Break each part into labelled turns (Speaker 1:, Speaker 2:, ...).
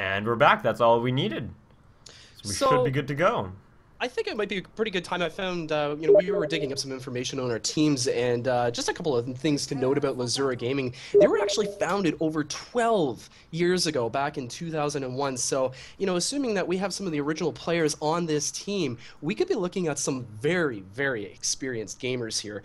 Speaker 1: And we're back. That's all we needed. So we should be
Speaker 2: So
Speaker 1: good to go.
Speaker 2: I think it might be a pretty good time. I found, we were digging up some information on our teams, and just a couple of things to note about Lzuruha Gaming. They were actually founded over 12 years ago, back in 2001. So, assuming that we have some of the original players on this team, we could be looking at some very, very experienced gamers here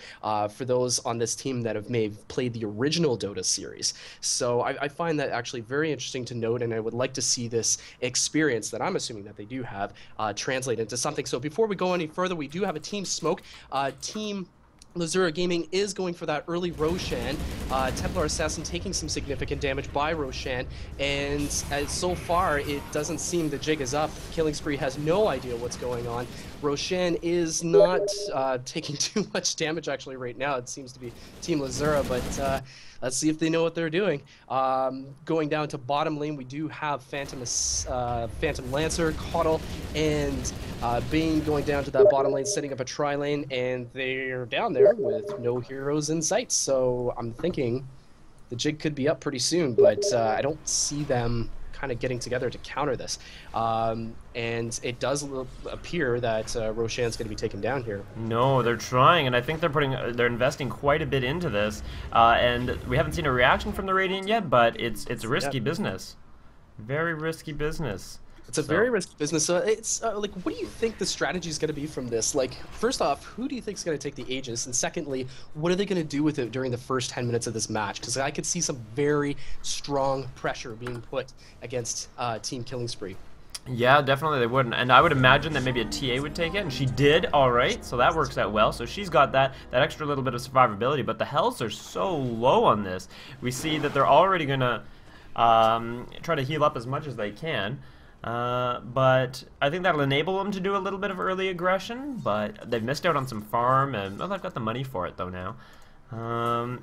Speaker 2: for those on this team that may have played the original Dota series. So I find that actually very interesting to note, and I would like to see this experience that I'm assuming that they do have translate into something. So before we go any further, we do have a team smoke. Team Lzuruha Gaming is going for that early Roshan. Templar Assassin taking some significant damage by Roshan, and so far it doesn't seem the jig is up. Killing Spree has no idea what's going on. Roshan is not taking too much damage actually right now. It seems to be Team Lzuruha, but let's see if they know what they're doing. Going down to bottom lane, we do have Phantom Lancer, Coddle, and Bane going down to that bottom lane, setting up a tri-lane, and they're down there with no heroes in sight. So I'm thinking the jig could be up pretty soon, but I don't see them kind of getting together to counter this. And it does appear that Roshan's going to be taken down here.
Speaker 1: No, they're trying, and I think they're investing quite a bit into this. And we haven't seen a reaction from the Radiant yet, but it's a risky business. Very risky business.
Speaker 2: It's a very risky business. It's like, what do you think the strategy is going to be from this? Like, first off, who do you think is going to take the Aegis? And secondly, what are they going to do with it during the first 10 minutes of this match? Because I could see some very strong pressure being put against Team Killing Spree.
Speaker 1: Yeah, definitely they wouldn't. And I would imagine that maybe a TA would take it, and she did, alright, so that works out well. So she's got that extra little bit of survivability, but the healths are so low on this. We see that they're already going to try to heal up as much as they can. But I think that'll enable them to do a little bit of early aggression, but they've missed out on some farm, and well, they've got the money for it though now.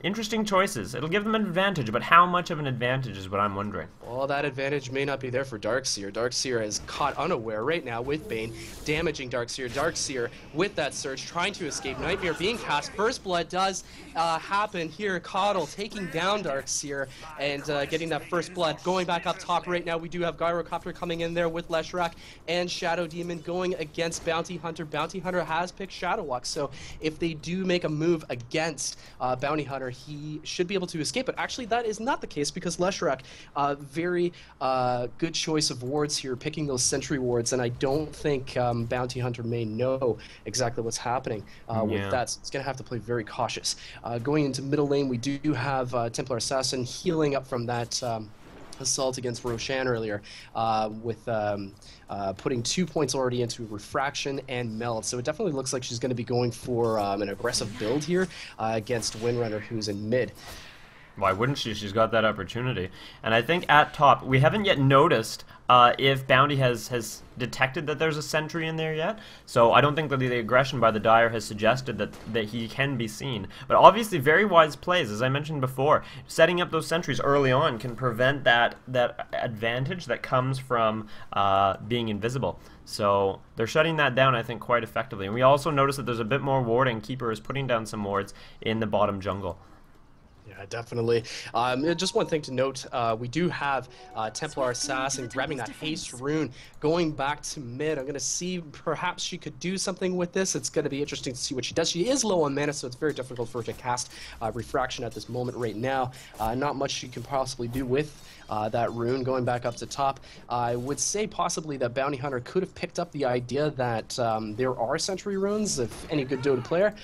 Speaker 1: Interesting choices. It'll give them an advantage, but how much of an advantage is what I'm wondering.
Speaker 2: Well, that advantage may not be there for Darkseer. Darkseer is caught unaware right now with Bane, damaging Darkseer. Darkseer with that surge, trying to escape. Nightmare being cast. First blood does happen here. Coddle taking down Darkseer and getting that first blood. Going back up top right now, we do have Gyrocopter coming in there with Leshrac and Shadow Demon going against Bounty Hunter. Bounty Hunter has picked Shadow Walk, so if they do make a move against Bounty Hunter, he should be able to escape. But actually, that is not the case because Leshrac, very good choice of wards here, picking those sentry wards, and I don't think Bounty Hunter may know exactly what's happening with that, so it's going to have to play very cautious. Going into middle lane, we do have Templar Assassin healing up from that assault against Roshan earlier, with putting 2 points already into Refraction and Meld. So it definitely looks like she's going to be going for an aggressive build here against Windrunner, who's in mid.
Speaker 1: Why wouldn't she? She's got that opportunity. And I think at top, we haven't yet noticed if Bounty has detected that there's a sentry in there yet. So I don't think that the aggression by the Dire has suggested that he can be seen. But obviously very wise plays, as I mentioned before. Setting up those sentries early on can prevent that advantage that comes from being invisible. So they're shutting that down, I think, quite effectively. And we also notice that there's a bit more warding. Keeper is putting down some wards in the bottom jungle.
Speaker 2: Yeah, definitely. Just one thing to note, we do have Templar Assassin grabbing that haste rune, going back to mid. I'm going to see perhaps she could do something with this. It's going to be interesting to see what she does. She is low on mana, so it's very difficult for her to cast Refraction at this moment right now. Not much she can possibly do with that rune. Going back up to top, I would say possibly that Bounty Hunter could have picked up the idea that there are sentry runes. If any good Dota player,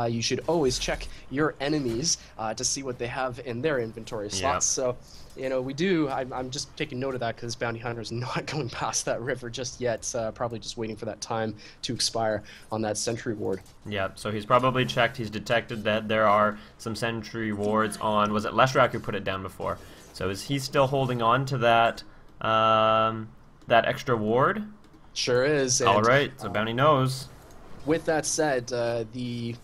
Speaker 2: you should always check your enemies to see what they have in their inventory slots. So, we do. I'm just taking note of that because Bounty Hunter's not going past that river just yet. Probably just waiting for that time to expire on that sentry ward.
Speaker 1: Yeah, so he's probably checked. He's detected that there are some sentry wards on. Was it Leshrac who put it down before? So is he still holding on to that that extra ward?
Speaker 2: Sure is. And,
Speaker 1: all right, so Bounty knows.
Speaker 2: With that said, the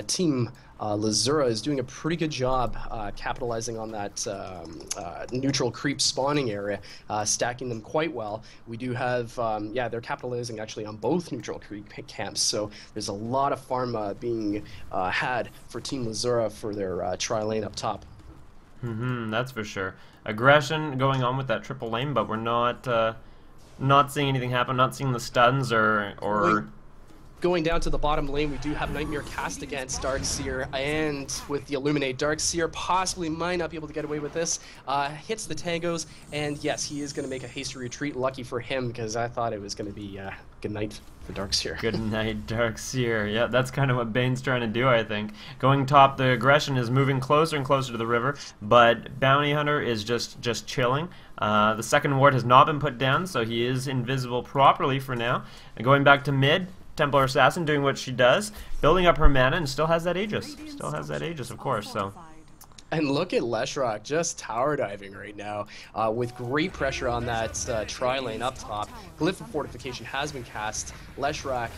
Speaker 2: team Lzuruha is doing a pretty good job capitalizing on that neutral creep spawning area, stacking them quite well. We do have, they're capitalizing actually on both neutral creep camps, so there's a lot of farm being had for Team Lzuruha for their tri-lane up top.
Speaker 1: That's for sure. Aggression going on with that triple lane, but we're not seeing anything happen. Not seeing the stuns or
Speaker 2: Going down to the bottom lane, we do have Nightmare cast against Darkseer, and with the Illuminate, Darkseer possibly might not be able to get away with this. Hits the tangos, and yes, he is going to make a hasty retreat. Lucky for him, because I thought it was going to be good night for Darkseer.
Speaker 1: Good night, Darkseer. Yeah, that's kind of what Bane's trying to do, I think. Going top, the aggression is moving closer and closer to the river, but Bounty Hunter is just chilling. The second ward has not been put down, so he is invisible properly for now. And going back to mid, Templar Assassin doing what she does, building up her mana, and still has that Aegis. Still has that Aegis, of course, so...
Speaker 2: And look at Leshrock just tower diving right now with great pressure on that tri-lane up top. Glyph of Fortification has been cast. Leshrock,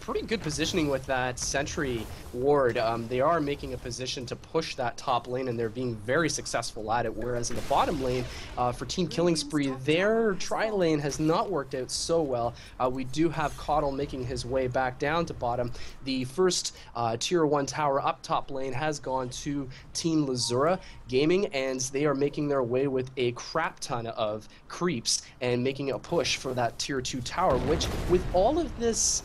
Speaker 2: pretty good positioning with that Sentry ward. They are making a position to push that top lane, and they're being very successful at it, whereas in the bottom lane, for Team Killing Spree, their tri-lane has not worked out so well. We do have Caudle making his way back down to bottom. The first Tier 1 tower up top lane has gone to Team Lzuruha Gaming, and they are making their way with a crap ton of creeps and making a push for that Tier 2 tower, which with all of this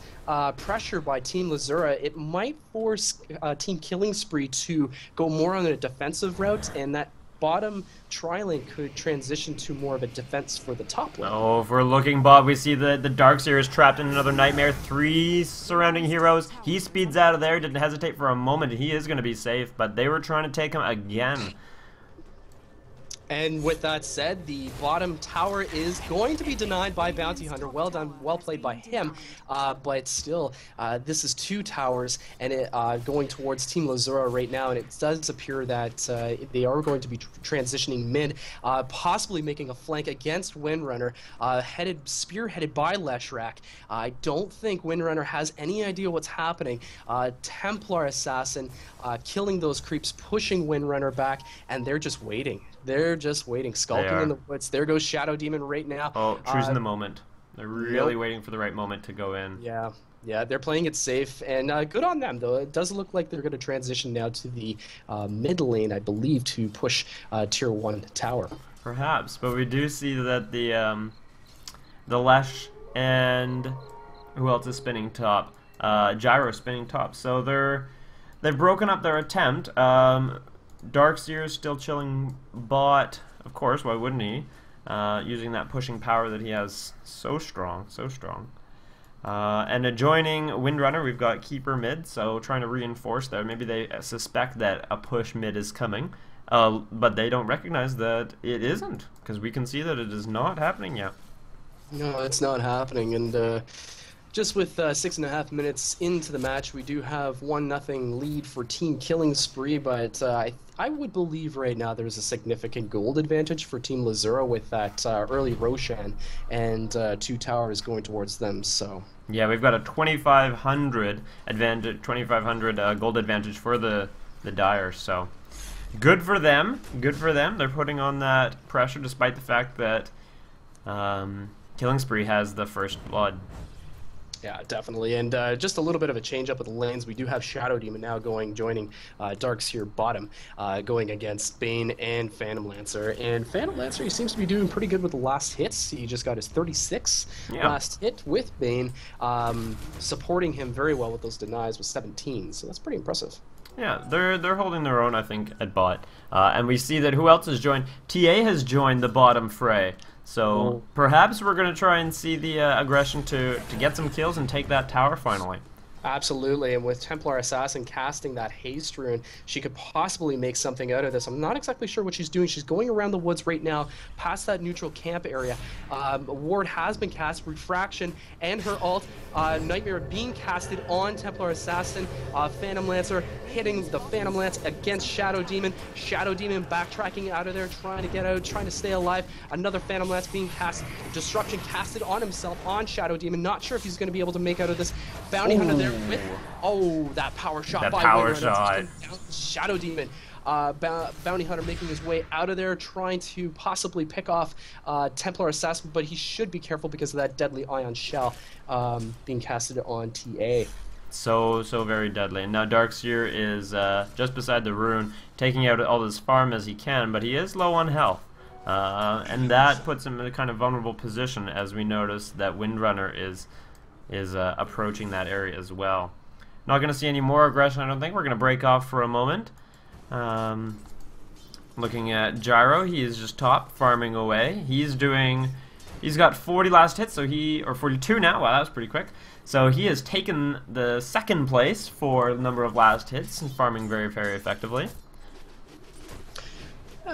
Speaker 2: pressure by Team Lzuruha, it might force Team Killing Spree to go more on a defensive route, and that bottom tri-lane could transition to more of a defense for the top lane.
Speaker 1: Oh, if we're looking, Bob, we see the Darkseer is trapped in another Nightmare. 3 surrounding heroes. He speeds out of there, didn't hesitate for a moment. He is going to be safe, but they were trying to take him again.
Speaker 2: And with that said, the bottom tower is going to be denied by Bounty Hunter. Well done, well played by him. But still, this is 2 towers, and it going towards Team Lzuruha right now. And it does appear that they are going to be transitioning mid, possibly making a flank against Windrunner, spearheaded by Leshrac. I don't think Windrunner has any idea what's happening. Templar Assassin killing those creeps, pushing Windrunner back, and they're just waiting. They're just waiting, skulking in the woods. There goes Shadow Demon right now.
Speaker 1: Oh, choosing the moment. They're really waiting for the right moment to go in.
Speaker 2: Yeah, they're playing it safe, and good on them, though. It does look like they're going to transition now to the mid lane, I believe, to push Tier 1 tower.
Speaker 1: Perhaps, but we do see that the Lesh and who else is spinning top? Gyro spinning top. So they've broken up their attempt. Darkseer is still chilling bot, of course, why wouldn't he? Using that pushing power that he has so strong, so strong. And adjoining Windrunner, we've got Keeper mid, so trying to reinforce there. Maybe they suspect that a push mid is coming, but they don't recognize that it isn't, because we can see that it is not happening yet.
Speaker 2: No, it's not happening, and just with 6.5 minutes into the match, we do have 1-0 lead for Team Killing Spree, but I would believe right now there's a significant gold advantage for Team Lzuruha with that early Roshan and 2 towers going towards them. So
Speaker 1: yeah, we've got a 2,500 advantage, 2,500 gold advantage for the Dire. So good for them. Good for them. They're putting on that pressure despite the fact that Killing Spree has the first blood.
Speaker 2: Yeah, definitely. And just a little bit of a change up with the lanes. We do have Shadow Demon now joining Darkseer bottom, going against Bane and Phantom Lancer. And Phantom Lancer, he seems to be doing pretty good with the last hits. He just got his 36 last hit with Bane, supporting him very well with those denies with 17. So that's pretty impressive.
Speaker 1: Yeah, they're holding their own, I think, at bot. And we see that who else has joined? TA has joined the bottom fray. So perhaps we're going to try and see the aggression to get some kills and take that tower finally.
Speaker 2: Absolutely, and with Templar Assassin casting that haste rune, she could possibly make something out of this. I'm not exactly sure what she's doing. She's going around the woods right now, past that neutral camp area. A ward has been cast, Refraction, and her ult. Nightmare being casted on Templar Assassin. Phantom Lancer hitting the Phantom Lance against Shadow Demon. Shadow Demon backtracking out of there, trying to get out, trying to stay alive. Another Phantom Lance being cast. Destruction casted on himself, on Shadow Demon. Not sure if he's going to be able to make out of this. Bounty Hunter there with, that power shot
Speaker 1: that
Speaker 2: by
Speaker 1: power shot.
Speaker 2: Shadow Demon. Bounty Hunter making his way out of there, trying to possibly pick off Templar Assassin, but he should be careful because of that deadly ion shell being casted on TA.
Speaker 1: So very deadly. And now Darkseer is just beside the rune, taking out all his farm as he can, but he is low on health. And that puts him in a kind of vulnerable position, as we notice that Windrunner is approaching that area as well. Not going to see any more aggression, I don't think. We're going to break off for a moment. Looking at Gyro, he is just top, farming away. He's got 40 last hits, so or 42 now. Wow, that was pretty quick. So he has taken the second place for the number of last hits and farming very effectively.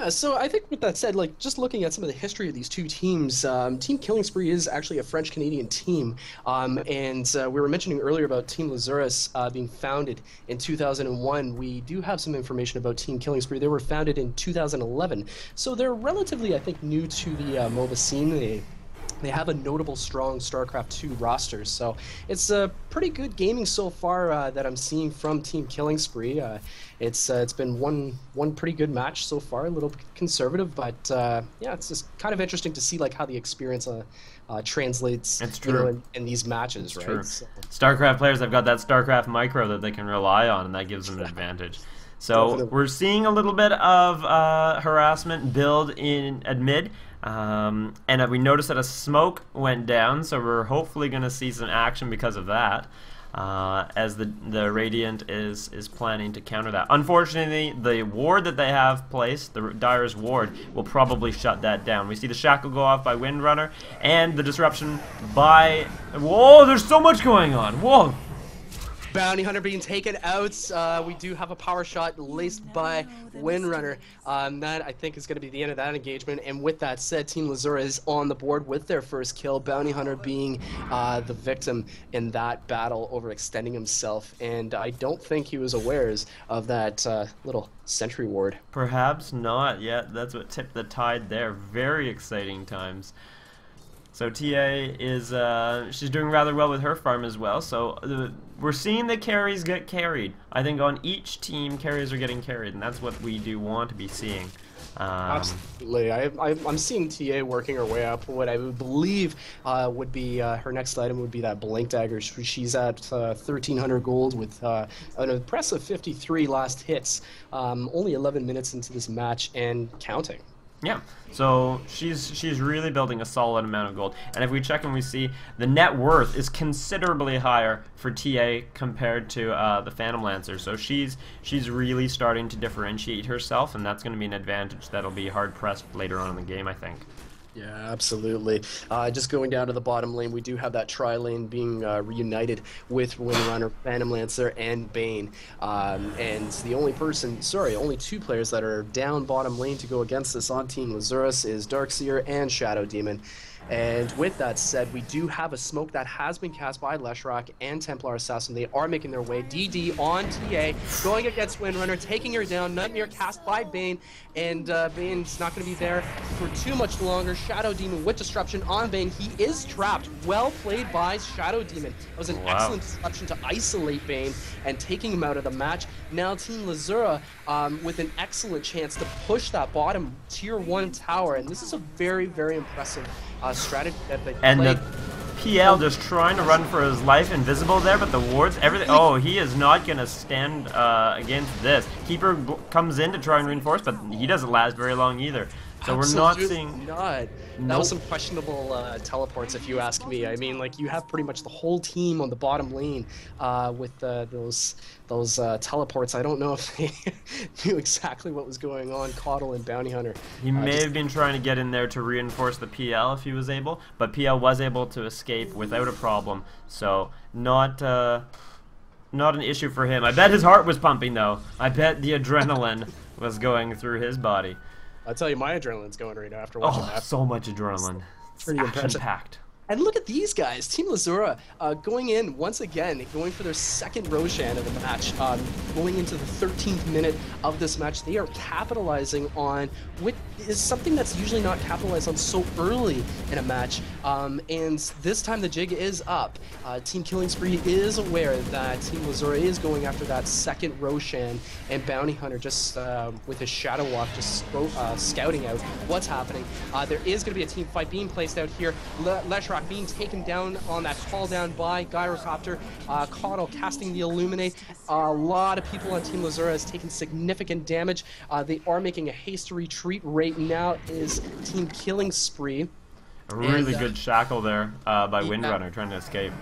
Speaker 2: So I think with that said, like just looking at some of the history of these two teams, Team Killing Spree is actually a French-Canadian team, and we were mentioning earlier about Team Lzuruha being founded in 2001. We do have some information about Team Killing Spree. They were founded in 2011, so they're relatively, I think, new to the MOBA scene. They have a notable, strong StarCraft 2 roster, so it's a pretty good gaming so far that I'm seeing from Team Killing Spree. It's been one pretty good match so far, a little conservative, but yeah, it's just kind of interesting to see like how the experience translates in these matches, right? True. So,
Speaker 1: StarCraft players have got that StarCraft micro that they can rely on, and that gives them an advantage. So definitely. We're seeing a little bit of harassment build at mid. And we noticed that a smoke went down, so we're hopefully going to see some action because of that, as the Radiant is planning to counter that. Unfortunately, the ward that they have placed, the Dire's ward, will probably shut that down. We see the shackle go off by Windrunner, and the disruption by... Whoa, there's so much going on! Whoa!
Speaker 2: Bounty Hunter being taken out. We do have a power shot laced by Windrunner. That, I think, is going to be the end of that engagement. And with that said, Team Lzuruha is on the board with their first kill. Bounty Hunter being the victim in that battle, overextending himself. And I don't think he was aware of that little sentry ward.
Speaker 1: Perhaps not yet. That's what tipped the tide there. Very exciting times. So TA is, she's doing rather well with her farm as well, so we're seeing the carries get carried. I think on each team, carries are getting carried, and that's what we do want to be seeing.
Speaker 2: Absolutely. I'm seeing TA working her way up. What I would believe would be her next item would be that Blink Dagger. She's at 1,300 gold with an impressive 53 last hits, only 11 minutes into this match and counting.
Speaker 1: Yeah, so she's really building a solid amount of gold, and if we check and we see the net worth is considerably higher for TA compared to the Phantom Lancer, so she's really starting to differentiate herself, and that's going to be an advantage that'll be hard pressed later on in the game, I think.
Speaker 2: Yeah, absolutely. Just going down to the bottom lane, we do have that tri-lane being reunited with Windrunner, Phantom Lancer, and Bane. And the only two players that are down bottom lane to go against us on Team Lzuruha is Darkseer and Shadow Demon. And with that said, we do have a smoke that has been cast by Leshrac and Templar Assassin. They are making their way. DD on TA, going against Windrunner, taking her down. Nightmare cast by Bane, and Bane's not going to be there for too much longer. Shadow Demon with disruption on Bane. He is trapped. Well played by Shadow Demon. It was an excellent disruption to isolate Bane and taking him out of the match. Now Team Lzuruha with an excellent chance to push that bottom tier 1 tower, and this is a very impressive strategy that they
Speaker 1: and
Speaker 2: play.
Speaker 1: The PL just trying to run for his life, invisible there, but the wards, everything. Oh, he is not going to stand against this. Keeper comes in to try and reinforce, but he doesn't last very long either. So
Speaker 2: Absolutely
Speaker 1: we're not seeing...
Speaker 2: That was some questionable teleports, if you ask me. I mean, like, you have pretty much the whole team on the bottom lane with those teleports. I don't know if they knew exactly what was going on. Caudle and Bounty Hunter.
Speaker 1: He may have been trying to get in there to reinforce the PL if he was able, but PL was able to escape without a problem. So not an issue for him. I bet his heart was pumping, though. I bet the adrenaline was going through his body.
Speaker 2: I'll tell you, my adrenaline's going right now after watching that.
Speaker 1: So much adrenaline.
Speaker 2: Pretty impressive.
Speaker 1: Action-packed.
Speaker 2: And look at these guys, Team Lzuruha going in once again, going for their second Roshan of the match, going into the 13th minute of this match. They are capitalizing on what is something that's usually not capitalized on so early in a match, and this time the jig is up. Team Killing Spree is aware that Team Lzuruha is going after that second Roshan, and Bounty Hunter just with his Shadow Walk just scouting out what's happening. There is going to be a team fight being placed out here. Leshrac Leshrac being taken down on that call down by Gyrocopter. Caudle casting the Illuminate. A lot of people on Team Lzura has taken significant damage. They are making a hasty retreat right now. Is Team Killing Spree.
Speaker 1: A really good shackle there by Windrunner trying to escape.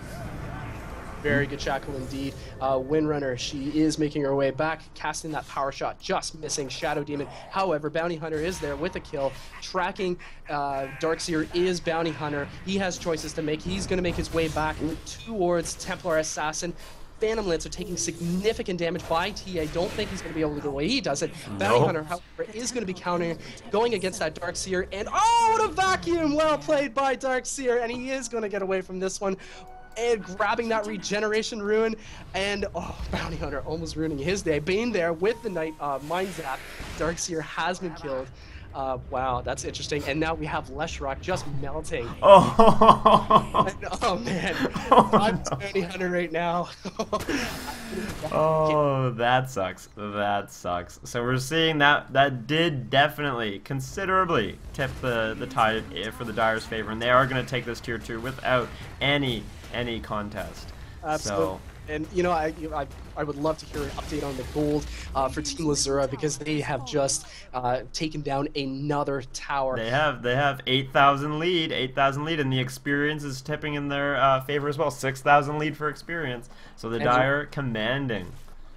Speaker 2: Very good shackle indeed. Windrunner, she is making her way back, casting that power shot, just missing Shadow Demon. However, Bounty Hunter is there with a kill. Tracking Darkseer is Bounty Hunter. He has choices to make. He's going to make his way back towards Templar Assassin. Phantom Lancer taking significant damage by TA. Don't think he's going to be able to do the way he does it. Bounty Hunter, however, is going to be countering, going against that Darkseer. And oh, the vacuum! Well played by Darkseer, and he is going to get away from this one. And grabbing that regeneration rune, and oh, Bounty Hunter almost ruining his day. Bane there with the Night Mind Zap. Darkseer has been killed. Wow, that's interesting. And now we have Leshrac just melting.
Speaker 1: Oh,
Speaker 2: oh man, I'm Bounty Hunter right now.
Speaker 1: Oh, that sucks. That sucks. So we're seeing that did definitely considerably tip the tide for the Dire's favor, and they are going to take this tier 2 without any contest.
Speaker 2: Absolutely.
Speaker 1: So,
Speaker 2: and you know, I would love to hear an update on the gold for Team Lzura, because they have just taken down another tower.
Speaker 1: They have 8,000 lead, and the experience is tipping in their favor as well. 6,000 lead for experience. So the Dire commanding.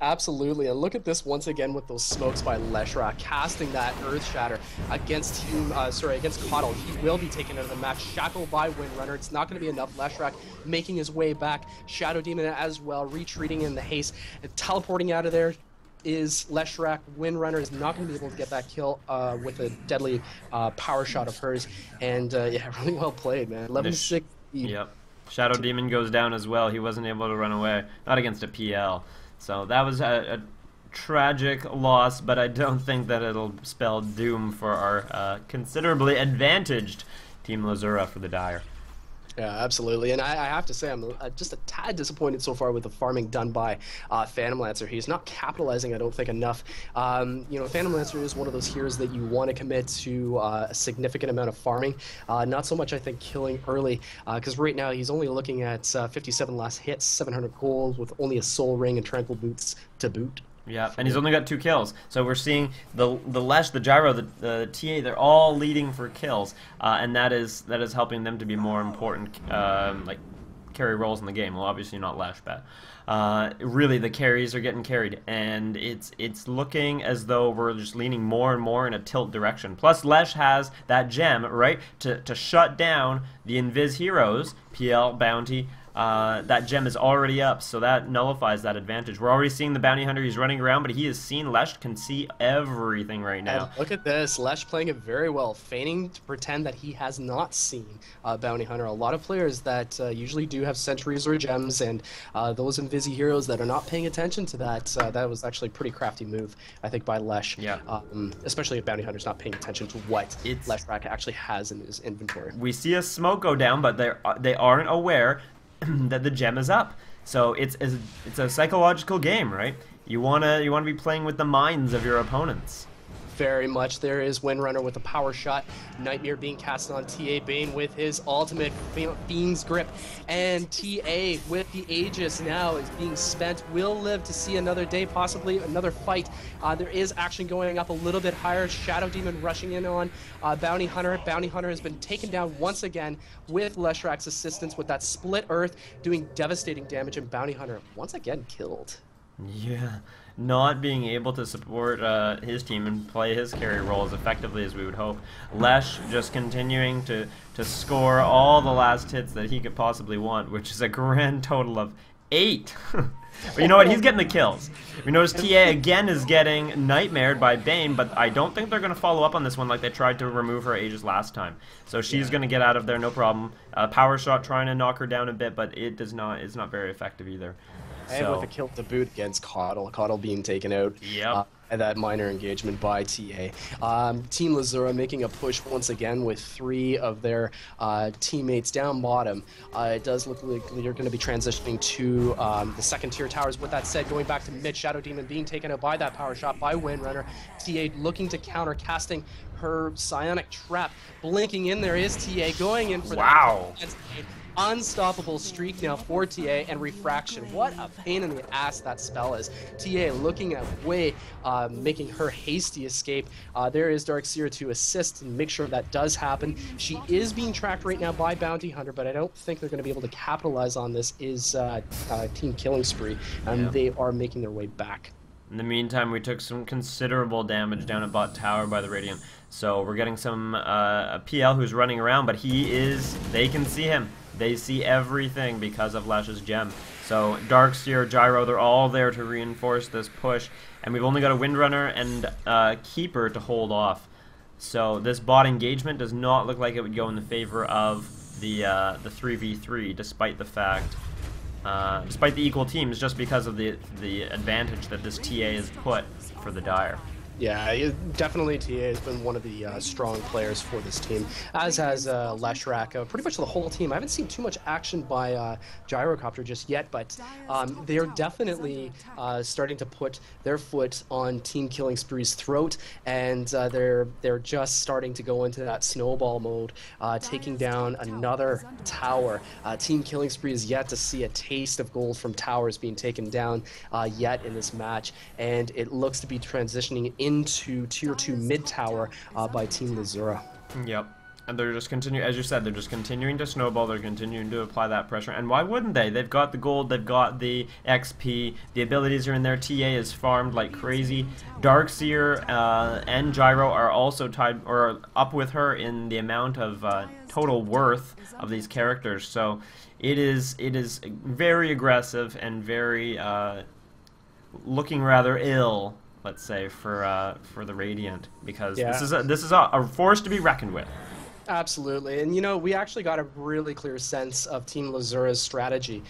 Speaker 2: Absolutely, and look at this once again with those smokes by Leshrac, casting that Earth Shatter against against Caudle. He will be taken out of the match, shackled by Windrunner. It's not going to be enough. Leshrac making his way back, Shadow Demon as well, retreating in the haste, and teleporting out of there is Leshrac. Windrunner is not going to be able to get that kill with a deadly power shot of hers, and yeah, really well played, man. 11-6.
Speaker 1: Yep. Shadow Demon goes down as well. He wasn't able to run away, not against a PL. So that was a tragic loss, but I don't think that it'll spell doom for our considerably advantaged Team Lzura for the Dire.
Speaker 2: Yeah, absolutely, and I have to say I'm just a tad disappointed so far with the farming done by Phantom Lancer. He's not capitalizing, I don't think, enough. You know, Phantom Lancer is one of those heroes that you want to commit to a significant amount of farming. Not so much, I think, killing early, because right now he's only looking at 57 last hits, 700 gold, with only a Soul Ring and Tranquil Boots to boot.
Speaker 1: Yeah, and he's only got 2 kills. So we're seeing the Lesh, the Gyro, the TA, they're all leading for kills, and that is helping them to be more important, like carry roles in the game. Well, obviously not Lesh, but really the carries are getting carried, and it's looking as though we're just leaning more and more in a tilt direction. Plus, Lesh has that gem, right, to shut down the Invis heroes, PL, Bounty. That gem is already up, so that nullifies that advantage. We're already seeing the Bounty Hunter. He's running around, but he has seen Lesh can see everything right now.
Speaker 2: And look at this. Lesh playing it very well, feigning to pretend that he has not seen Bounty Hunter. A lot of players that usually do have sentries or gems, and those Invisi heroes that are not paying attention to that, that was actually a pretty crafty move, I think, by Lesh.
Speaker 1: Yeah.
Speaker 2: Especially if Bounty Hunter's not paying attention to what Leshrac actually has in his inventory.
Speaker 1: We see a smoke go down, but they aren't aware that the gem is up. So it's a psychological game, right? You wanna be playing with the minds of your opponents.
Speaker 2: Very much. There is Windrunner with a power shot. Nightmare being cast on TA. Bane with his ultimate Fiend's Grip. And TA with the Aegis now is being spent. Will live to see another day, possibly another fight. There is action going up a little bit higher. Shadow Demon rushing in on Bounty Hunter. Bounty Hunter has been taken down once again with Leshrac's assistance with that split earth, doing devastating damage, and Bounty Hunter once again killed.
Speaker 1: Yeah, not being able to support his team and play his carry role as effectively as we would hope. Lesh just continuing to score all the last hits that he could possibly want, which is a grand total of 8. But you know what? He's getting the kills. We notice TA again is getting nightmared by Bane, but I don't think they're going to follow up on this one like they tried to remove her Aegis last time. So she's going to get out of there, no problem. Power shot trying to knock her down a bit, but it's not very effective either.
Speaker 2: And with a kill to boot against Caudle. Caudle being taken out.
Speaker 1: Yep.
Speaker 2: And that minor engagement by TA. Team Lzura making a push once again with 3 of their teammates down bottom. It does look like you're going to be transitioning to the second tier towers. With that said, going back to mid, Shadow Demon being taken out by that power shot by Windrunner. TA looking to counter, casting her psionic trap. Blinking in there is TA, going in for
Speaker 1: wow.
Speaker 2: that unstoppable streak now for TA, and refraction. What a pain in the ass that spell is. TA looking at Wei, making her hasty escape. There is Darkseer to assist and make sure that does happen. She is being tracked right now by Bounty Hunter, but I don't think they're going to be able to capitalize on this. Is Team Killing Spree, and they are making their way back.
Speaker 1: In the meantime, we took some considerable damage down at bot tower by the Radiant. So we're getting some PL who's running around, but they can see him. They see everything because of Lash's gem. So Darkseer, Gyro, they're all there to reinforce this push. And we've only got a Windrunner and Keeper to hold off. So this bot engagement does not look like it would go in the favor of the 3v3, despite the fact... despite the equal teams, just because of the advantage that this TA has put for the Dire.
Speaker 2: Yeah, definitely TA has been one of the strong players for this team, as has Leshrac, pretty much the whole team. I haven't seen too much action by Gyrocopter just yet, but they're definitely starting to put their foot on Team Killing Spree's throat, and they're just starting to go into that snowball mode, taking down another tower. Team Killing Spree is yet to see a taste of gold from towers being taken down yet in this match, and it looks to be transitioning into Tier 2 mid tower by Team Lzuruha.
Speaker 1: Yep. And they're just continuing, as you said, they're just continuing to snowball, they're continuing to apply that pressure. And why wouldn't they? They've got the gold, they've got the XP, the abilities are in there, TA is farmed like crazy. Darkseer and Gyro are also tied, or up with her in the amount of total worth of these characters. So it is very aggressive and very looking rather ill, let's say, for the Radiant, because this is a force to be reckoned with.
Speaker 2: Absolutely, and you know, we actually got a really clear sense of Team Lzuruha's strategy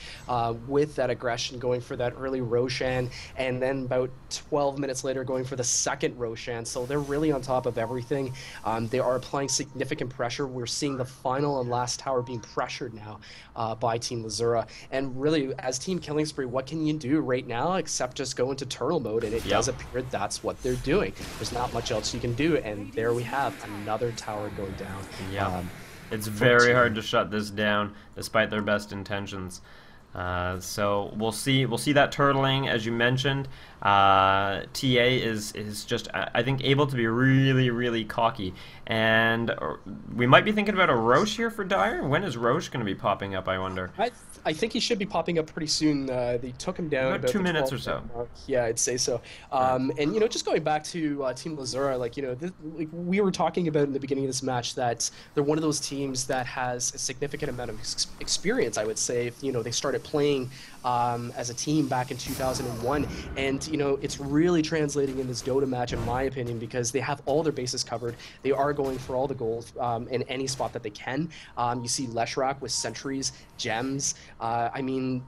Speaker 2: with that aggression, going for that early Roshan, and then about 12 minutes later going for the second Roshan. So they're really on top of everything. They are applying significant pressure. We're seeing the final and last tower being pressured now by Team Lzuruha. And really, as Team Killing Spree, what can you do right now except just go into turtle mode? And it does appear that's what they're doing. There's not much else you can do, and there we have another tower going down.
Speaker 1: Yeah, it's very hard to shut this down, despite their best intentions. So we'll see that turtling, as you mentioned. TA is just, I think, able to be really, really cocky, and we might be thinking about a Roche here for Dire. When is Roche going to be popping up, I wonder?
Speaker 2: I think he should be popping up pretty soon. They took him down
Speaker 1: about 2 minutes or so.
Speaker 2: Yeah, I'd say so. And you know, just going back to Team Lzuruha, like, you know, like we were talking about in the beginning of this match, that they're one of those teams that has a significant amount of experience, I would say. You know, they started playing as a team back in 2001, and you know, it's really translating in this Dota match, in my opinion, because they have all their bases covered. They are going for all the gold in any spot that they can. You see Leshrac with sentries, gems. I mean,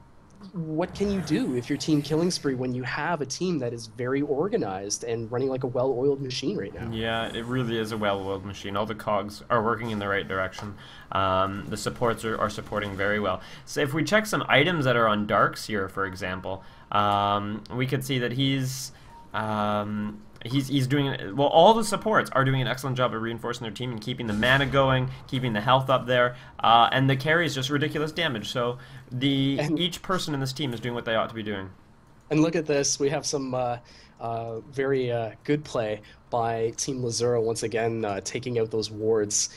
Speaker 2: what can you do if you're Team Killing Spree when you have a team that is very organized and running like a well-oiled machine right now? Yeah,
Speaker 1: it really is a well-oiled machine. All the cogs are working in the right direction. The supports are supporting very well. So if we check some items that are on Darkseer, for example, we could see that he's doing, well, all the supports are doing an excellent job of reinforcing their team and keeping the mana going, keeping the health up there, and the carry is just ridiculous damage. So each person in this team is doing what they ought to be doing.
Speaker 2: And look at this, we have some very good play by Team Lzuruha once again, taking out those wards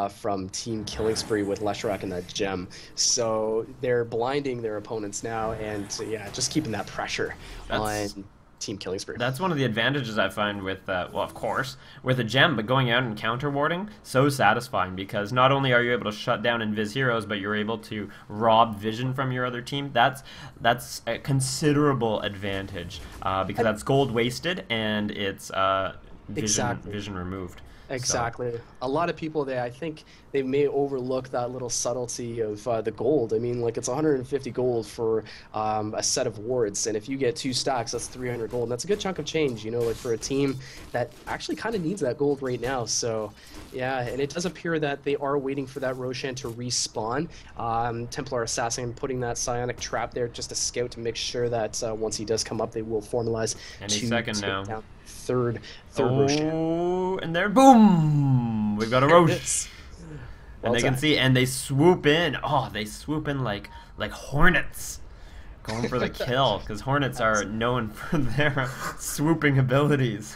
Speaker 2: from Team Killing Spree with Leshrac and that gem. So they're blinding their opponents now, and yeah, just keeping that pressure on Team Killing Spree.
Speaker 1: That's one of the advantages I find with, well, of course, with a gem, but going out and counter warding, so satisfying, because not only are you able to shut down and vis heroes, but you're able to rob vision from your other team. That's a considerable advantage, because that's gold wasted, and it's vision removed.
Speaker 2: Exactly. So. A lot of people, I think they may overlook that little subtlety of the gold. I mean, like, it's 150 gold for a set of wards, and if you get 2 stacks, that's 300 gold, and that's a good chunk of change, you know, like for a team that actually kind of needs that gold right now. So, yeah, and it does appear that they are waiting for that Roshan to respawn. Templar Assassin putting that psionic trap there just to scout to make sure that once he does come up, they will formalize.
Speaker 1: Any second now.
Speaker 2: third Roche.
Speaker 1: Oh, and there, boom! We've got a Roche.
Speaker 2: Well
Speaker 1: And they can see, and they swoop in. Oh, they swoop in like hornets, going for the kill. Because hornets are known for their swooping abilities.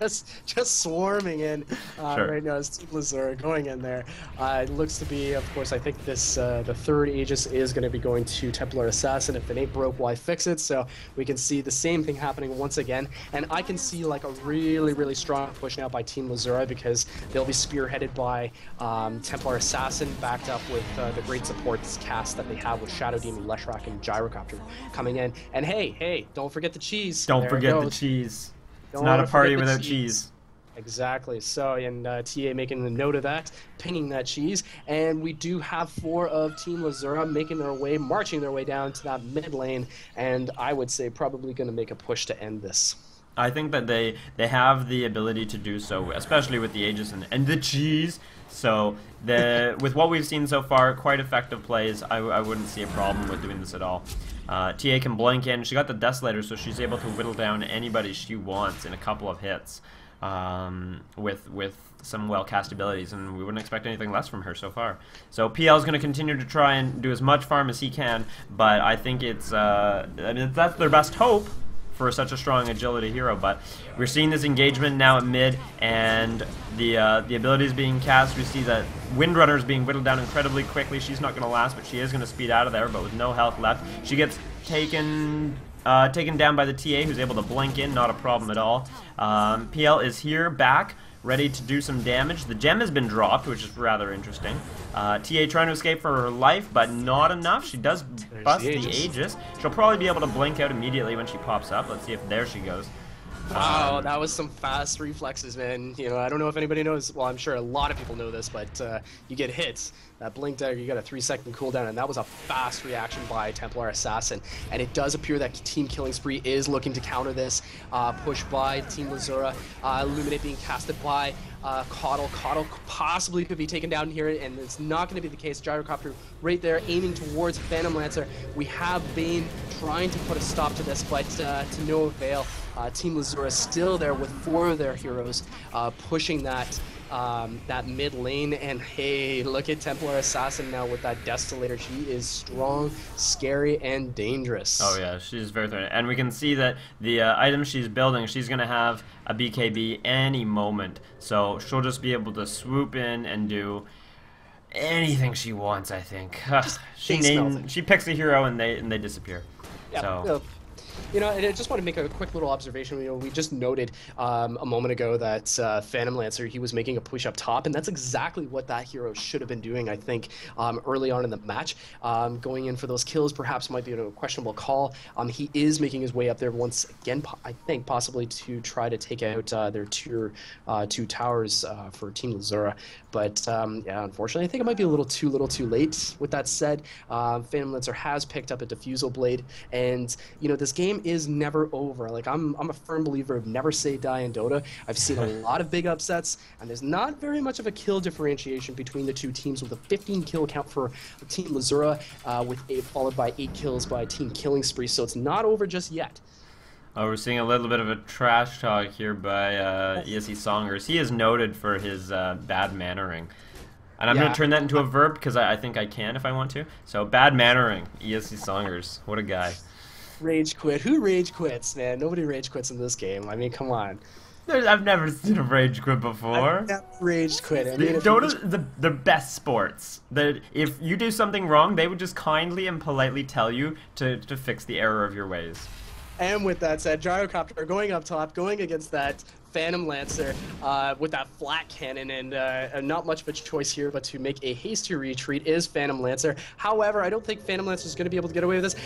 Speaker 2: just swarming in
Speaker 1: Sure.
Speaker 2: right now as Team Lzura going in there. It looks to be, of course, I think this the third Aegis is going to be going to Templar Assassin. If it ain't broke, why fix it? So we can see the same thing happening once again, and I can see like a really strong push now by Team Lzura because they'll be spearheaded by Templar Assassin, backed up with the great support cast that they have with Shadow Demon, Leshrac, and Gyrocopter coming in. And hey, don't forget the cheese.
Speaker 1: Don't
Speaker 2: There it
Speaker 1: forget the
Speaker 2: goes.
Speaker 1: cheese. It's
Speaker 2: Don't
Speaker 1: not a party
Speaker 2: forget the
Speaker 1: without cheese.
Speaker 2: Exactly. So, and TA making a note of that, pinging that cheese, and we do have 4 of Team Lzura making their way, marching their way down to that mid lane, and I would say probably going to make a push to end this.
Speaker 1: I think that they have the ability to do so, especially with the Aegis and the cheese. So with what we've seen so far, quite effective plays. I wouldn't see a problem with doing this at all. TA can blink in. She got the Desolator, so she's able to whittle down anybody she wants in a couple of hits with some well-cast abilities, and we wouldn't expect anything less from her so far. So PL is going to continue to try and do as much farm as he can, but I think it's I mean, that's their best hope for such a strong agility hero. But we're seeing this engagement now at mid, and the abilities being cast. We see that Windrunner is being whittled down incredibly quickly. She's not going to last, but she is going to speed out of there, but with no health left. She gets taken down by the TA, who's able to blink in, not a problem at all. PL is here, back, ready to do some damage. The gem has been dropped, which is rather interesting. TA trying to escape for her life, but not enough. She does bust the Aegis. She'll probably be able to blink out immediately when she pops up. Let's see if there she goes.
Speaker 2: Wow, that was some fast reflexes, man. You know, I don't know if anybody knows. Well, I'm sure a lot of people know this, but you get hits. That blink dagger, you got a 3-second cooldown, and that was a fast reaction by Templar Assassin. And it does appear that Team Killing Spree is looking to counter this push by Team Lzura. Illuminate being casted by Coddle. Coddle possibly could be taken down here, and it's not going to be the case. Gyrocopter right there aiming towards Phantom Lancer. We have Bane trying to put a stop to this, but to no avail. Team Lzura still there with 4 of their heroes pushing that mid lane, and hey, look at Templar Assassin now with that Desolator. She is strong, scary, and dangerous.
Speaker 1: Oh yeah, she's very threatening. And we can see that the item she's building, she's going to have a BKB any moment. So she'll just be able to swoop in and do anything she wants, I think. She picks a hero and they disappear.
Speaker 2: Yep.
Speaker 1: So.
Speaker 2: You know, and I just want to make a quick little observation. You know, we just noted a moment ago that Phantom Lancer, he was making a push up top, and that's exactly what that hero should have been doing, I think, early on in the match. Going in for those kills perhaps might be a questionable call. He is making his way up there once again, I think, possibly to try to take out their tier 2 towers for Team Lzura. But yeah, unfortunately, I think it might be a little too late. With that said, Phantom Lancer has picked up a Diffusal Blade, and you know, this game is never over. Like, I'm a firm believer of never say die in Dota. I've seen a lot of big upsets, and there's not very much of a kill differentiation between the two teams, with a 15 kill count for Team Lzura, followed by 8 kills by Team Killing Spree. So it's not over just yet.
Speaker 1: Oh, we're seeing a little bit of a trash talk here by eSC Songers. He is noted for his bad mannering. And I'm going to turn that into a verb because I think I can if I want to. So, bad mannering, eSC Songers. What a guy.
Speaker 2: Rage quit. Who rage quits, man? Nobody rage quits in this game. I mean, come on.
Speaker 1: I've never seen a rage quit before.
Speaker 2: I've never rage quit. I mean,
Speaker 1: Dota's the best sports. That if you do something wrong, they would just kindly and politely tell you to fix the error of your ways.
Speaker 2: And with that said, Gyrocopter going up top, going against that Phantom Lancer with that flat cannon, and not much of a choice here but to make a hasty retreat is Phantom Lancer. However, I don't think Phantom Lancer is going to be able to get away with this.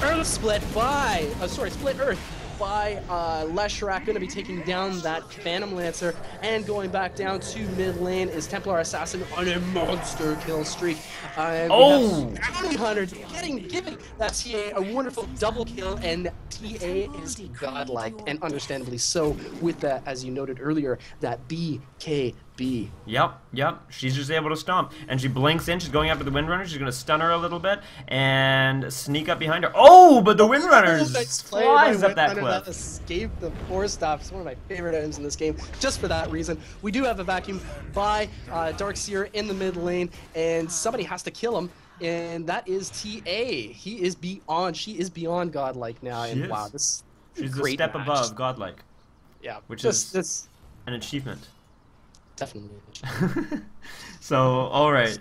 Speaker 2: Earth Split by, Split Earth by Leshrac, going to be taking down that Phantom Lancer, and going back down to mid lane is Templar Assassin on a monster kill streak. And we have Bounty Hunter giving that TA a wonderful double kill, and TA is godlike, and understandably so, with that, as you noted earlier, that BKB. B.
Speaker 1: Yep. She's just able to stomp. And she blinks in. She's going after the Windrunner. She's going to stun her a little bit and sneak up behind her. Oh, but the Windrunner flies up that cliff.
Speaker 2: That escaped the force staff. It's one of my favorite items in this game, just for that reason. We do have a vacuum by Darkseer in the mid lane, and somebody has to kill him. And that is TA. He is beyond. She is beyond godlike now. And wow, this
Speaker 1: she's
Speaker 2: great
Speaker 1: a step
Speaker 2: match.
Speaker 1: above godlike.
Speaker 2: Yeah,
Speaker 1: which is an achievement.
Speaker 2: Definitely.
Speaker 1: So, all right,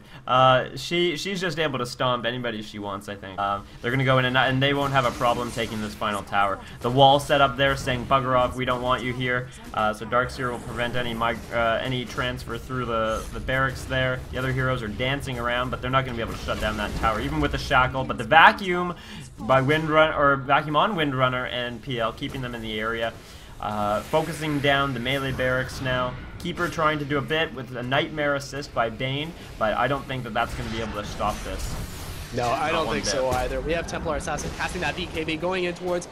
Speaker 1: she's just able to stomp anybody she wants. I think they're gonna go in and they won't have a problem taking this final tower. The wall set up there saying "Bugger off, we don't want you here." So Darkseer will prevent any transfer through the barracks there. The other heroes are dancing around, but they're not gonna be able to shut down that tower, even with the shackle. But the vacuum by vacuum on Windrunner and PL, keeping them in the area. Focusing down the melee barracks now. Keeper trying to do a bit with a Nightmare assist by Bane, but I don't think that that's going to be able to stop this.
Speaker 2: No, I don't think so either. We have Templar Assassin casting that BKB going in towards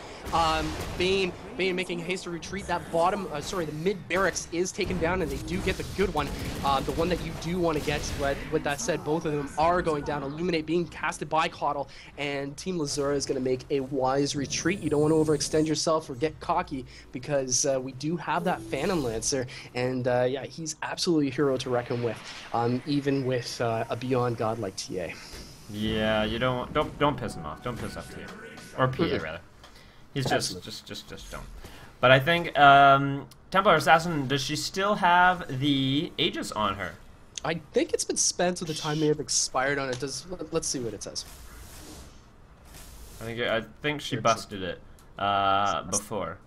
Speaker 2: Bane. Bane making haste to retreat. That the mid barracks is taken down, and they do get the good one. The one that you do want to get. But with that said, both of them are going down. Illuminate being casted by Coddle, and Team Lzuruha is going to make a wise retreat. You don't want to overextend yourself or get cocky, because we do have that Phantom Lancer, and yeah, he's absolutely a hero to reckon with, even with a beyond godlike TA.
Speaker 1: Yeah, you don't piss him off. Don't piss off TA or PA rather. He's just don't. But I think Templar Assassin, does she still have the Aegis on her?
Speaker 2: I think it's been spent, so the time may have expired on it. Let's see what it says.
Speaker 1: I think she busted it before.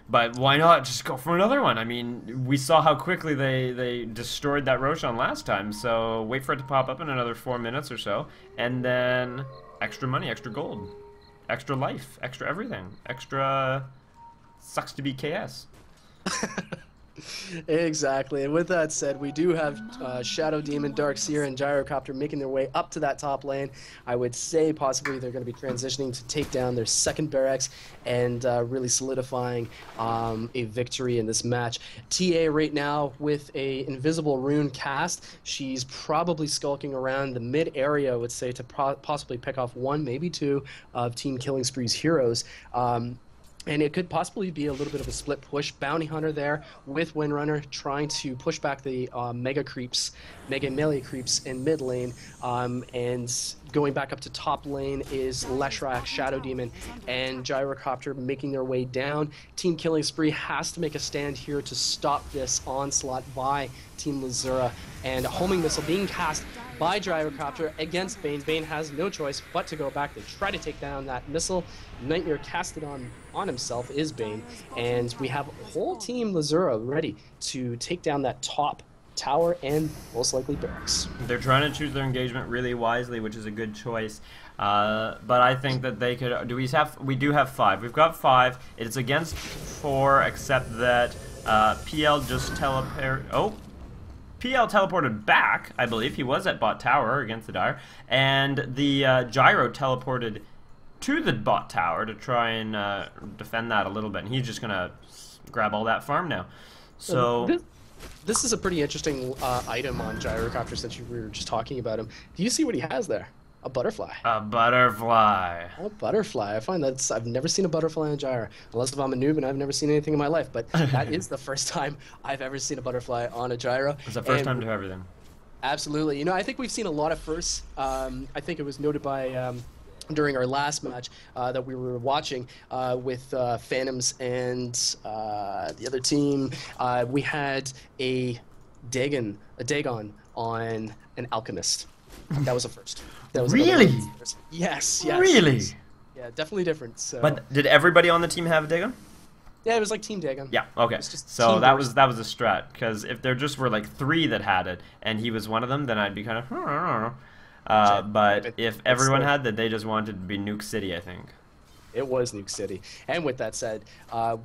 Speaker 1: But why not just go for another one? I mean, we saw how quickly they destroyed that Roshan last time, so wait for it to pop up in another 4 minutes or so, and then extra money, extra gold, extra life, extra everything, extra sucks to be KS.
Speaker 2: Exactly, and with that said, we do have Shadow Demon, Darkseer, and Gyrocopter making their way up to that top lane. I would say possibly they're going to be transitioning to take down their second barracks and really solidifying a victory in this match. TA right now with a invisible rune cast. She's probably skulking around the mid area, I would say, to possibly pick off one, maybe two of Team Killing Spree's heroes. And it could possibly be a little bit of a split push. Bounty Hunter there with Windrunner trying to push back the mega melee creeps in mid lane. And going back up to top lane is Leshrac, Shadow Demon, and Gyrocopter making their way down. Team Killing Spree has to make a stand here to stop this onslaught by Team Lzuruha. And a homing missile being cast by Gyrocopter against Bane. Bane has no choice but to go back. They try to take down that missile. Nightmare casted on himself is Bane. And we have a whole Team Lzuruha ready to take down that top tower and most likely barracks.
Speaker 1: They're trying to choose their engagement really wisely, which is a good choice. But I think that they could. We do have 5. We've got 5. It's against 4, except that PL just teleported. Oh. PL teleported back, I believe. He was at bot tower against the Dire. And the Gyro teleported to the bot tower to try and defend that a little bit. And he's just going to grab all that farm now. So
Speaker 2: this is a pretty interesting item on Gyrocopter, since we were just talking about him. Do you see what he has there? A butterfly.
Speaker 1: A butterfly.
Speaker 2: A butterfly. I find I've never seen a butterfly in Gyro, unless if I'm a noob and I've never seen anything in my life. But that is the first time I've ever seen a butterfly on a Gyro.
Speaker 1: It's the first time to everything.
Speaker 2: Absolutely. You know, I think we've seen a lot of firsts. I think it was noted by during our last match that we were watching with Phantoms and the other team. We had a Dagon on an Alchemist. That was a first. That was
Speaker 1: really?
Speaker 2: Yes.
Speaker 1: Really?
Speaker 2: Yeah, definitely different. So.
Speaker 1: But did everybody on the team have a Dagon?
Speaker 2: Yeah, it was like Team Dagon.
Speaker 1: Yeah, okay. So that was a strat, because if there just were like 3 that had it and he was one of them, then I'd be kind of but if everyone had that, they just wanted to be Nuke City, I think.
Speaker 2: It was Nuke City. And with that said,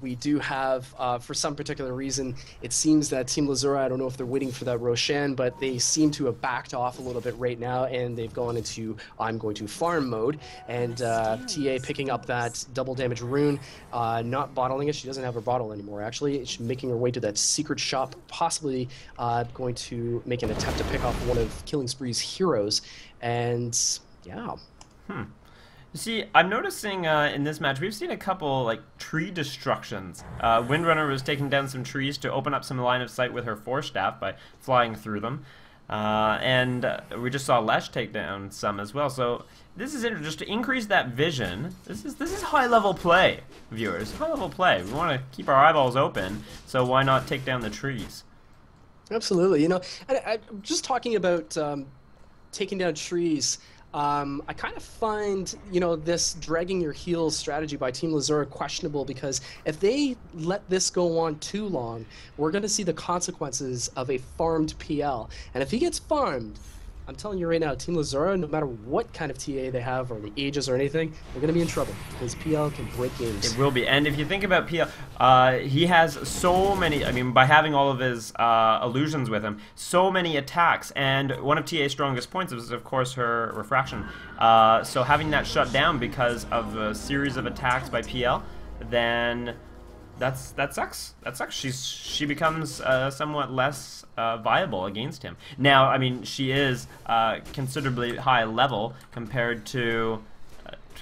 Speaker 2: we do have, for some particular reason, it seems that Team Lzuruha, I don't know if they're waiting for that Roshan, but they seem to have backed off a little bit right now, and they've gone into I'm going to farm mode. And TA picking up that double damage rune, not bottling it. She doesn't have her bottle anymore, actually. She's making her way to that secret shop, possibly going to make an attempt to pick off one of Killing Spree's heroes. And yeah.
Speaker 1: You see, I'm noticing in this match, we've seen a couple, like, tree destructions. Windrunner was taking down some trees to open up some line of sight with her Force Staff by flying through them. And we just saw Lesh take down some as well. So this is interesting, just to increase that vision. This is high-level play, viewers. High-level play. We want to keep our eyeballs open, so why not take down the trees?
Speaker 2: Absolutely. You know, I'm just talking about taking down trees. I kind of find, you know, this dragging your heels strategy by Team Lzuruha questionable, because if they let this go on too long, we're going to see the consequences of a farmed PL. And if he gets farmed, I'm telling you right now, Team Lzuruha, no matter what kind of TA they have or the ages or anything, they're going to be in trouble, because PL can break games.
Speaker 1: It will be. And if you think about PL, he has so many, I mean, by having all of his illusions with him, so many attacks. And one of TA's strongest points is, of course, her refraction. So having that shut down because of a series of attacks by PL, then that sucks. That sucks. She becomes somewhat less viable against him. Now, I mean, she is considerably high level compared to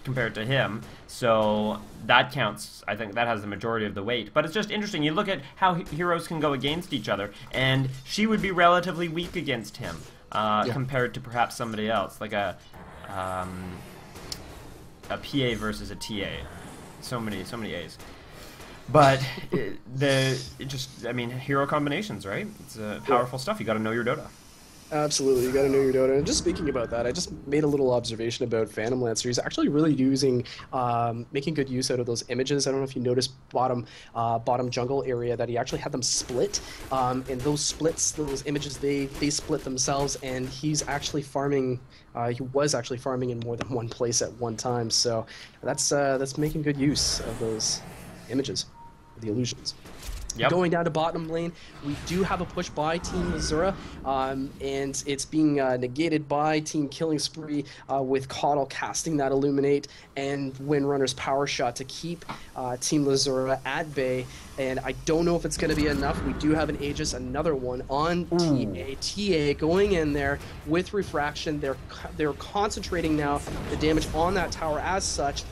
Speaker 1: him, so that counts. I think that has the majority of the weight. But it's just interesting. You look at how heroes can go against each other, and she would be relatively weak against him compared to perhaps somebody else, like a PA versus a TA. So many A's. But I mean, hero combinations, right? It's powerful stuff. You got to know your Dota.
Speaker 2: Absolutely, you got to know your Dota. And just speaking about that, I just made a little observation about Phantom Lancer. He's actually really using, making good use out of those images. I don't know if you noticed bottom jungle area that he actually had them split. And those splits, those images, they split themselves. And he's actually farming. He was actually farming in more than one place at one time. So that's making good use of those images, the illusions. Yep. Going down to bottom lane, we do have a push by Team Lzuruha, and it's being negated by Team Killing Spree with Coddle casting that Illuminate and Windrunner's power shot to keep Team Lzuruha at bay. And I don't know if it's going to be enough. We do have an Aegis, another one on TA going in there with refraction. They're concentrating now the damage on that tower as such.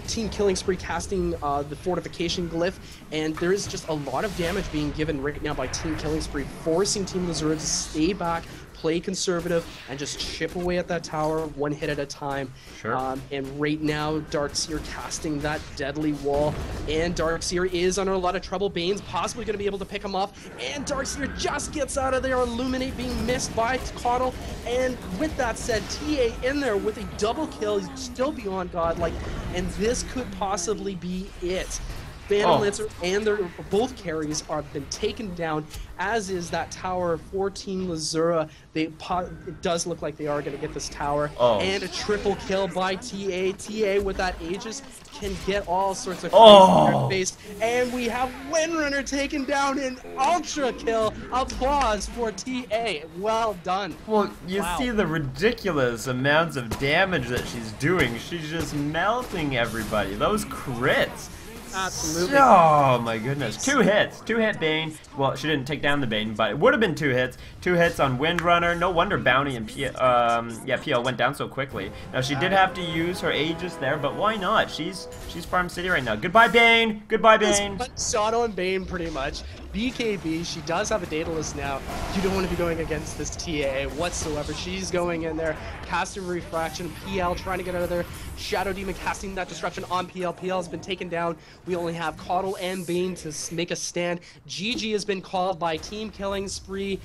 Speaker 2: Team Killing Spree casting the fortification glyph, and there is just a lot of damage being given right now by Team Killing Spree, forcing Team Lzuruha to stay back, play conservative, and just chip away at that tower one hit at a time.
Speaker 1: Sure.
Speaker 2: And right now, Darkseer casting that deadly wall, and Darkseer is under a lot of trouble. Bane's possibly going to be able to pick him off, and Darkseer just gets out of there. Illuminate being missed by Coddle, and with that said, TA in there with a double kill. He's still beyond godlike, and this could possibly be it. Phantom Lancer and both carries have been taken down, as is that tower for Team Lzuruha. It does look like they are going to get this tower. And a triple kill by TA. TA with that Aegis can get all sorts of crazy face. And we have Windrunner taken down in ultra kill. Applause for TA. Well done.
Speaker 1: Well, you see the ridiculous amounts of damage that she's doing. She's just melting everybody. Those crits.
Speaker 2: Absolutely.
Speaker 1: Oh my goodness. 2 hits. 2-hit Bane. Well, she didn't take down the Bane, but it would have been 2 hits. 2 hits on Windrunner. No wonder Bounty and PL went down so quickly. Now she did have to use her Aegis there, but why not? She's Farm City right now. Goodbye, Bane. Goodbye, Bane.
Speaker 2: Shot on Bane, pretty much. BKB, she does have a Daedalus now. You don't want to be going against this TA whatsoever. She's going in there, casting Refraction. PL trying to get out of there. Shadow Demon casting that Disruption on PL. PL has been taken down. We only have Coddle and Bane to make a stand. GG has been called by Team Killing Spree.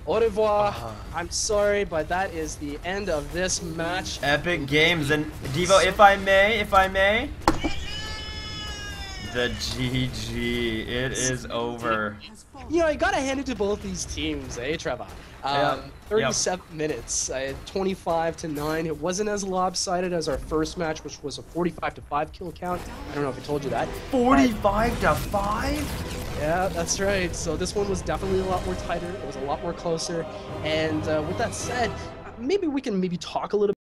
Speaker 2: Au revoir. I'm sorry, but that is the end of this match.
Speaker 1: Epic games. And Devo, if I may, the GG. It is over.
Speaker 2: You know, I gotta hand it to both these teams, Trevor? 37 minutes, 25-9. It wasn't as lopsided as our first match, which was a 45-5 kill count. I don't know if I told you that.
Speaker 1: 45-5?
Speaker 2: Yeah, that's right. So this one was definitely a lot more tighter. It was a lot more closer. And with that said, maybe we can talk a little